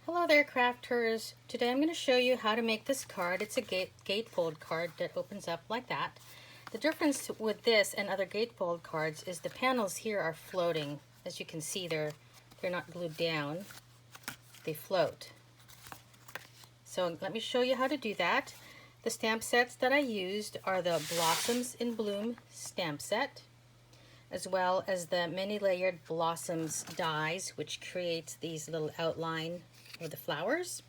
Hello there, crafters. Today I'm going to show you how to make this card. It's a gatefold card that opens up like that. The difference with this and other gatefold cards is the panels here are floating. As you can see, they're not glued down. They float. So let me show you how to do that. The stamp sets that I used are the Blossoms in Bloom stamp set, as well as the many layered blossoms dies, which creates these little outline of the flowers.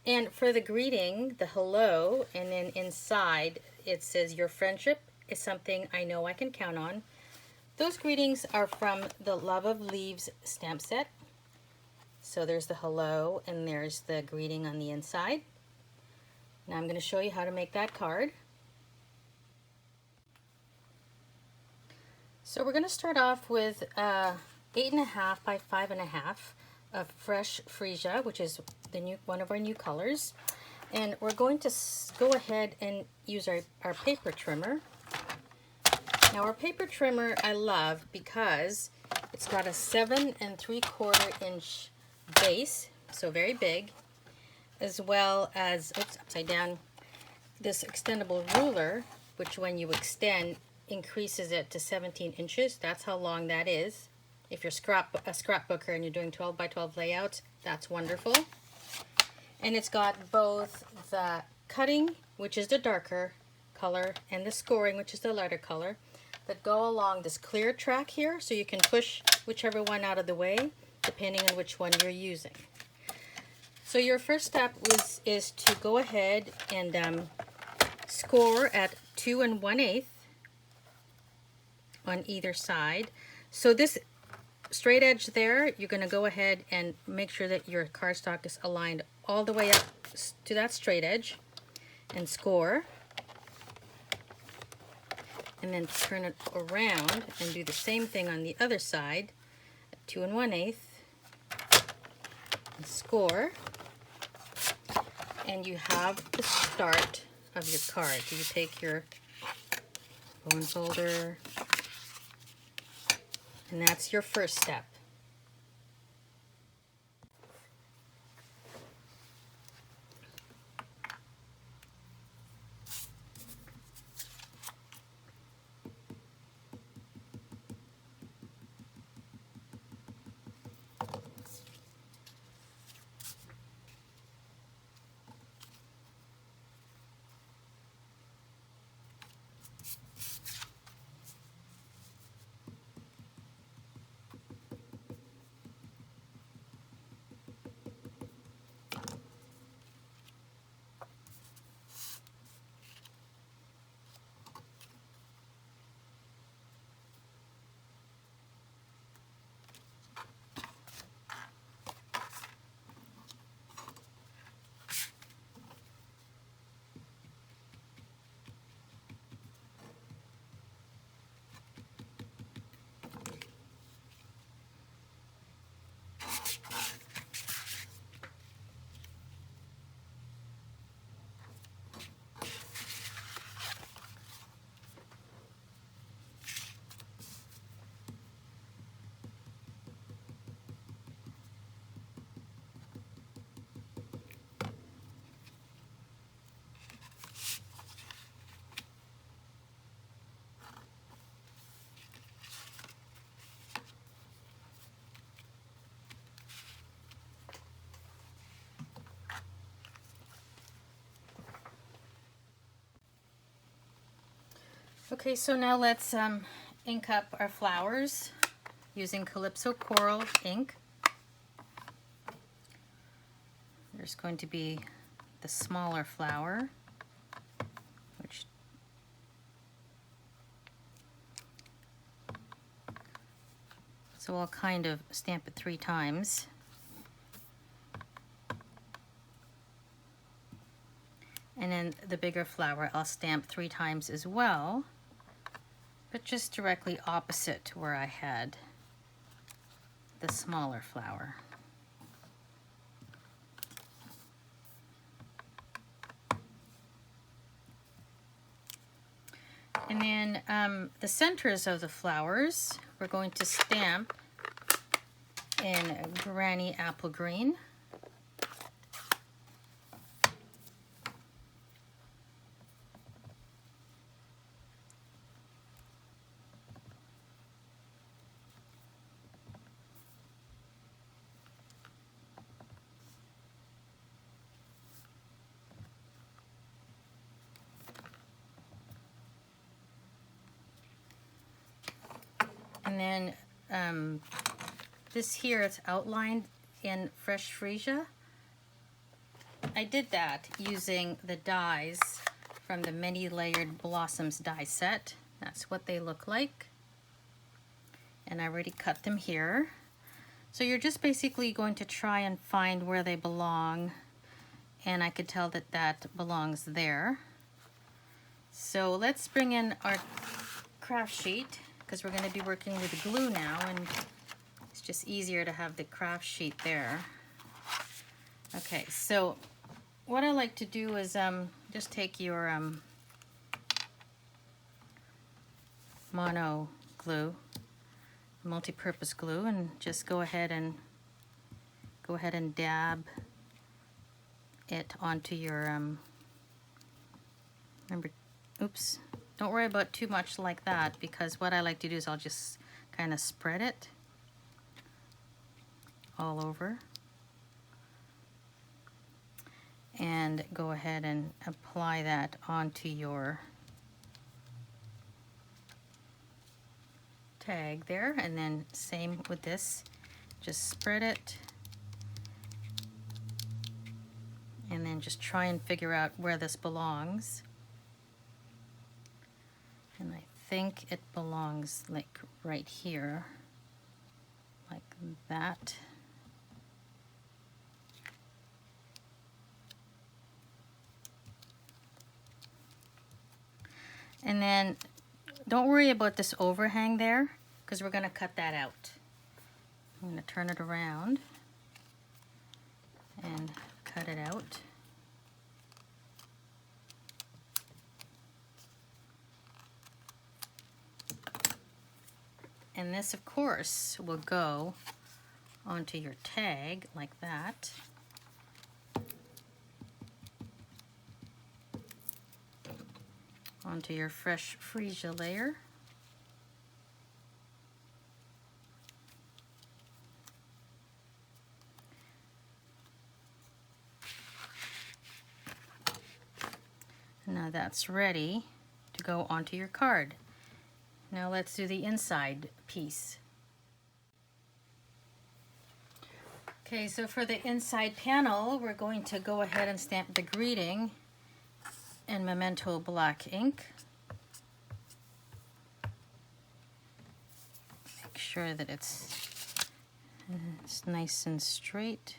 And for the greeting, the hello, and then inside it says your friendship is something I know I can count on. Those greetings are from the Love of Leaves stamp set. So there's the hello and there's the greeting on the inside. Now I'm going to show you how to make that card. So we're going to start off with 8.5 by 5.5 of fresh freesia, which is one of our new colors. And we're going to go ahead and use our paper trimmer. Now our paper trimmer I love because it's got a 7 3/4 inch base, so very big, as well as, oops, upside down, this extendable ruler, which when you extend increases it to 17 inches. That's how long that is. If you're a scrapbooker and you're doing 12 by 12 layouts, that's wonderful. And it's got both the cutting, which is the darker color, and the scoring, which is the lighter color, that go along this clear track here, so you can push whichever one out of the way, depending on which one you're using. So your first step is to go ahead and score at 2 1/8 on either side. So this straight edge there, you're going to go ahead and make sure that your cardstock is aligned all the way up to that straight edge and score. And then turn it around and do the same thing on the other side at 2 1/8 and score. And you have the start of your card. So you take your bone folder, and that's your first step. Okay, so now let's ink up our flowers using Calypso Coral ink. There's going to be the smaller flower, which so I'll kind of stamp it 3 times. And then the bigger flower I'll stamp 3 times as well, but just directly opposite to where I had the smaller flower. And then the centers of the flowers, we're going to stamp in Granny Apple Green. And then this here, it's outlined in fresh freesia. I did that using the dies from the Many Layered Blossoms die set. That's what they look like. And I already cut them here. So you're just basically going to try and find where they belong. And I could tell that that belongs there. So let's bring in our craft sheet, because we're going to be working with glue now, and it's just easier to have the craft sheet there. Okay, so what I like to do is just take your mono glue, multi-purpose glue, and just go ahead and dab it onto your remember, oops, don't worry about too much like that, because what I like to do is I'll just kind of spread it all over and go ahead and apply that onto your tag there. And then same with this, just spread it and then just try and figure out where this belongs. And I think it belongs like right here, like that. And then don't worry about this overhang there, because we're going to cut that out. I'm going to turn it around and cut it out. And this, of course, will go onto your tag like that. Onto your fresh freesia layer. Now that's ready to go onto your card. Now let's do the inside piece. Okay, so for the inside panel, we're going to go ahead and stamp the greeting in Memento black ink. Make sure that it's nice and straight.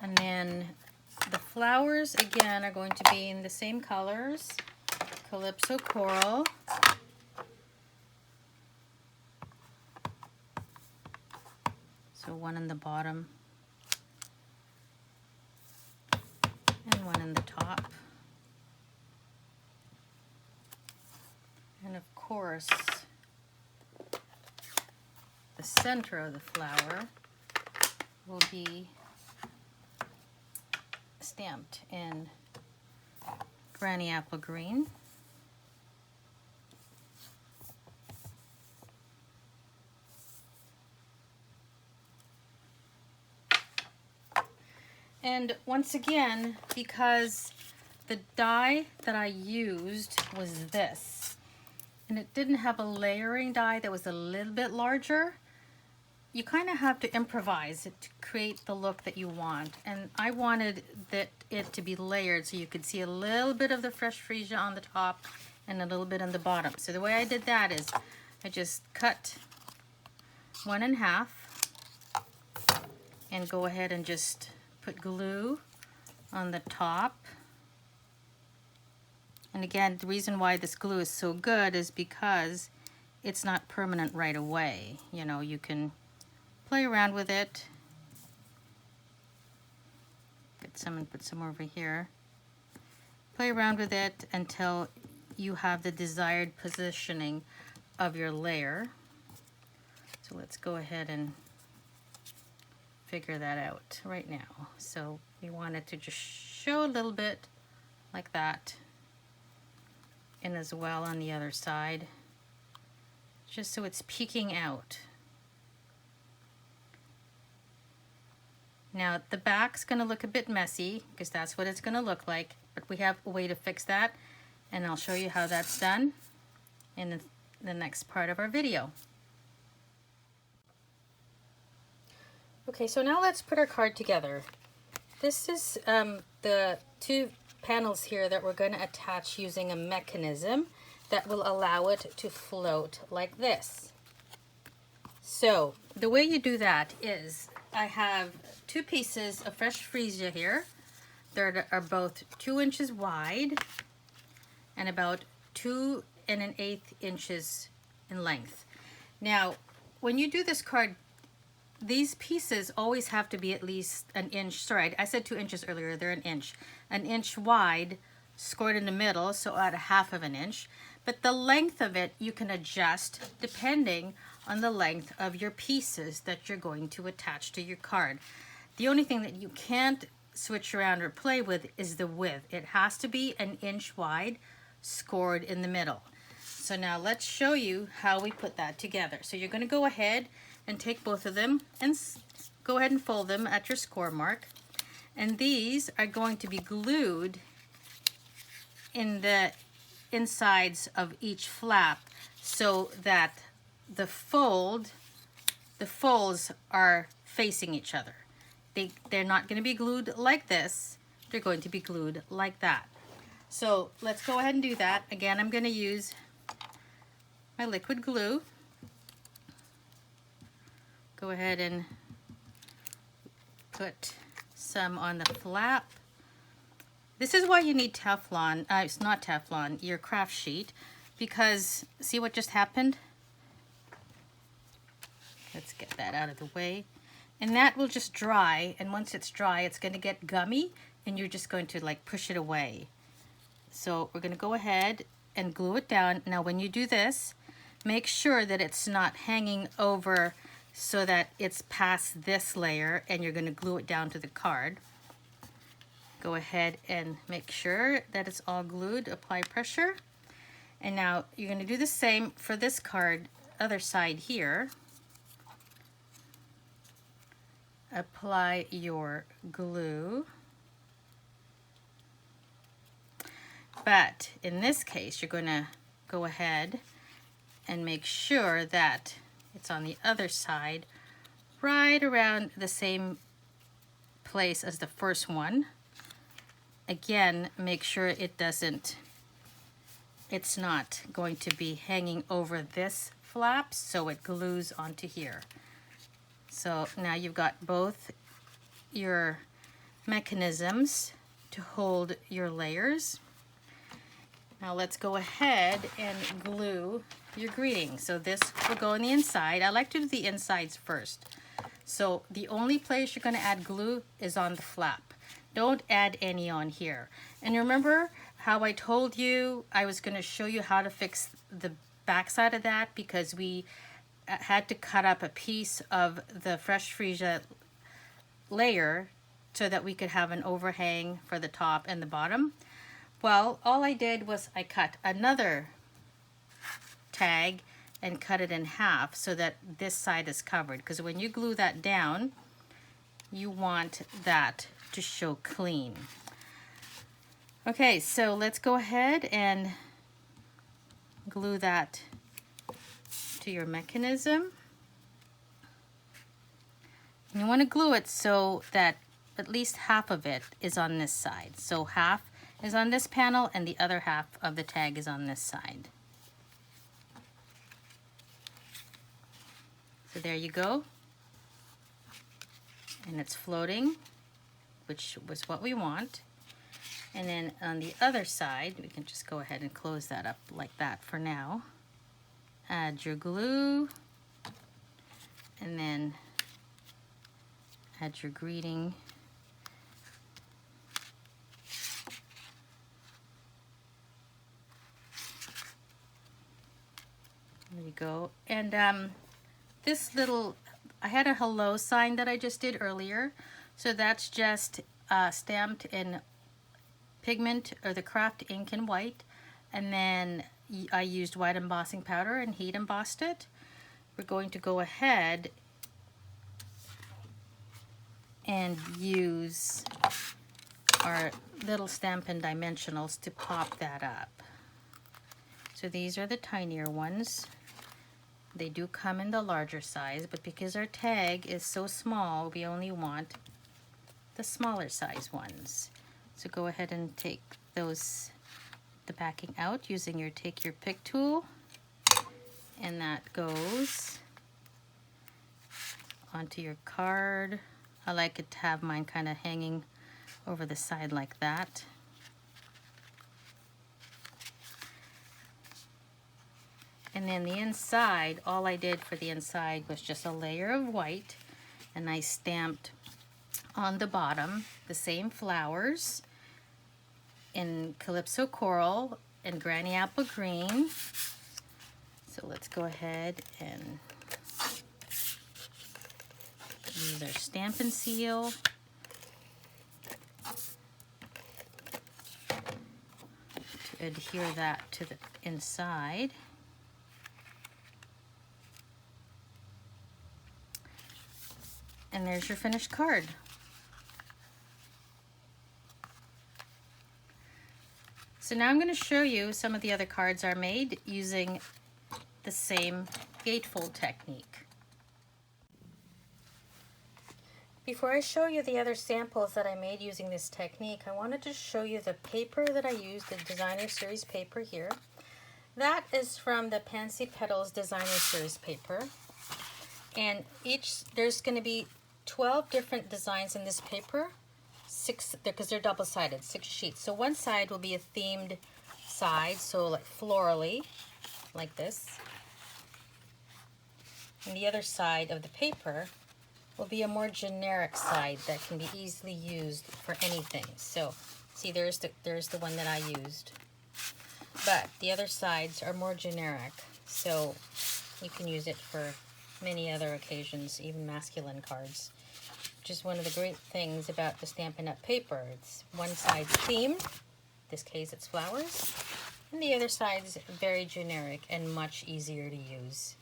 And then the flowers, again, are going to be in the same colors. Calypso Coral. So one in the bottom and one in the top. And of course, the center of the flower will be stamped in Granny Apple Green. And once again, because the die that I used was this, and it didn't have a layering die that was a little bit larger, you kind of have to improvise it to create the look that you want. And I wanted it to be layered so you could see a little bit of the fresh freesia on the top and a little bit on the bottom. So the way I did that is I just cut one in half and go ahead and just put glue on the top. And again, the reason why this glue is so good is because it's not permanent right away. You know, you can play around with it. Get some and put some over here. Play around with it until you have the desired positioning of your layer. So let's go ahead and figure that out right now. So we want it to just show a little bit like that, and as well on the other side, just so it's peeking out. Now the back's going to look a bit messy because that's what it's going to look like, but we have a way to fix that, and I'll show you how that's done. in the next part of our video. Okay, so now let's put our card together. This is the two panels here that we're going to attach using a mechanism that will allow it to float like this. So the way you do that is I have two pieces of fresh freesia here. They are both 2 inches wide and about 2 1/8 inches in length. Now, when you do this card, these pieces always have to be at least an inch. Sorry, I said 2 inches earlier. They're an inch wide, scored in the middle, so at 1/2 inch. But the length of it you can adjust depending on the length of your pieces that you're going to attach to your card. The only thing that you can't switch around or play with is the width. It has to be an inch wide, scored in the middle. So now let's show you how we put that together. So you're going to go ahead and take both of them and go ahead and fold them at your score mark. And these are going to be glued in the insides of each flap so that the folds are facing each other. They're not going to be glued like this. They're going to be glued like that. So let's go ahead and do that. Again, I'm going to use my liquid glue. Go ahead and put some on the flap. This is why you need Teflon. It's not Teflon, your craft sheet, because see what just happened? Let's get that out of the way. And that will just dry, and once it's dry, it's going to get gummy, and you're just going to like push it away. So we're going to go ahead and glue it down. Now when you do this, make sure that it's not hanging over so that it's past this layer, and you're going to glue it down to the card. Go ahead and make sure that it's all glued. Apply pressure. And now you're going to do the same for this card, other side here. Apply your glue. But in this case, you're going to go ahead and make sure that it's on the other side, right around the same place as the first one. Again, make sure it's not going to be hanging over this flap, so it glues onto here. So now you've got both your mechanisms to hold your layers. Now let's go ahead and glue your greeting. So this will go on the inside. I like to do the insides first. So the only place you're going to add glue is on the flap. Don't add any on here. And remember how I told you I was going to show you how to fix the back side of that, because we had to cut up a piece of the fresh freesia layer so that we could have an overhang for the top and the bottom. Well, all I did was I cut another tag and cut it in half so that this side is covered, because when you glue that down, you want that to show clean. Okay, so let's go ahead and glue that to your mechanism. You want to glue it so that at least half of it is on this side. So half is on this panel and the other half of the tag is on this side. So there you go. And it's floating, which was what we want. And then on the other side, we can just go ahead and close that up like that for now. Add your glue, and then add your greeting. There you go. And this little, I had a hello sign that I just did earlier. So that's just stamped in pigment or the craft ink in white. And then I used white embossing powder and heat embossed it. We're going to go ahead and use our little Stampin' Dimensionals to pop that up. So these are the tinier ones. They do come in the larger size, but because our tag is so small, we only want the smaller size ones. So go ahead and take the backing out using your take your pick tool, and that goes onto your card. I like it to have mine kind of hanging over the side like that. And then the inside, all I did for the inside was just a layer of white, and I stamped on the bottom the same flowers in calypso coral and granny apple green. So let's go ahead and use our Stampin' Seal. To adhere that to the inside. And there's your finished card. So now I'm going to show you some of the other cards are made using the same gatefold technique. Before I show you the other samples that I made using this technique, I wanted to show you the paper that I used, the Designer Series paper here. That is from the Pansy Petals Designer Series paper. And there's going to be 12 different designs in this paper, 6 because they're double-sided, 6 sheets. So one side will be a themed side, so like florally, like this. And the other side of the paper will be a more generic side that can be easily used for anything. So see, there's the one that I used. But the other sides are more generic, so you can use it for many other occasions, even masculine cards, which is one of the great things about the Stampin' Up! Paper. It's one side themed, in this case it's flowers, and the other side is very generic and much easier to use.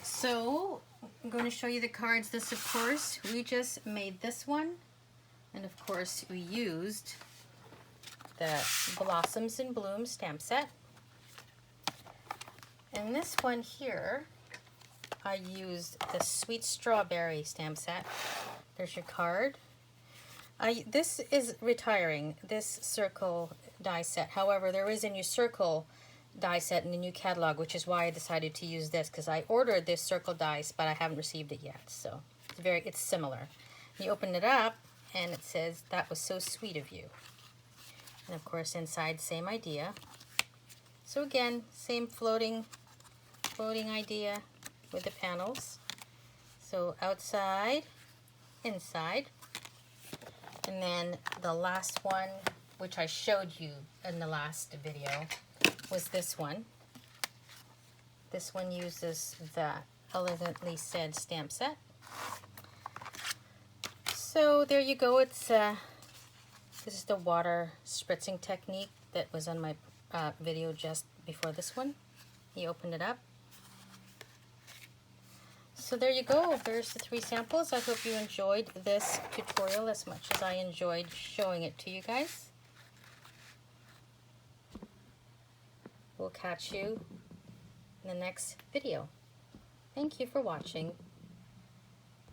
So I'm going to show you the cards. This, of course, we just made this one, and of course we used the Blossoms and Blooms stamp set. And this one here, I used the Sweet Strawberry stamp set. There's your card. This is retiring, this circle die set. However, there is a new circle die set in the new catalog, which is why I decided to use this, because I ordered this circle dice, but I haven't received it yet. So it's similar. You open it up, and it says, "That was so sweet of you." And of course, inside, same idea. So again, same floating idea with the panels. So outside, inside, and then the last one, which I showed you in the last video, was this one. This one uses the Elegantly Said stamp set. So there you go. It's this is the water spritzing technique that was on my video just before this one. You open it up. So there you go. There's the 3 samples. I hope you enjoyed this tutorial as much as I enjoyed showing it to you guys. We'll catch you in the next video. Thank you for watching.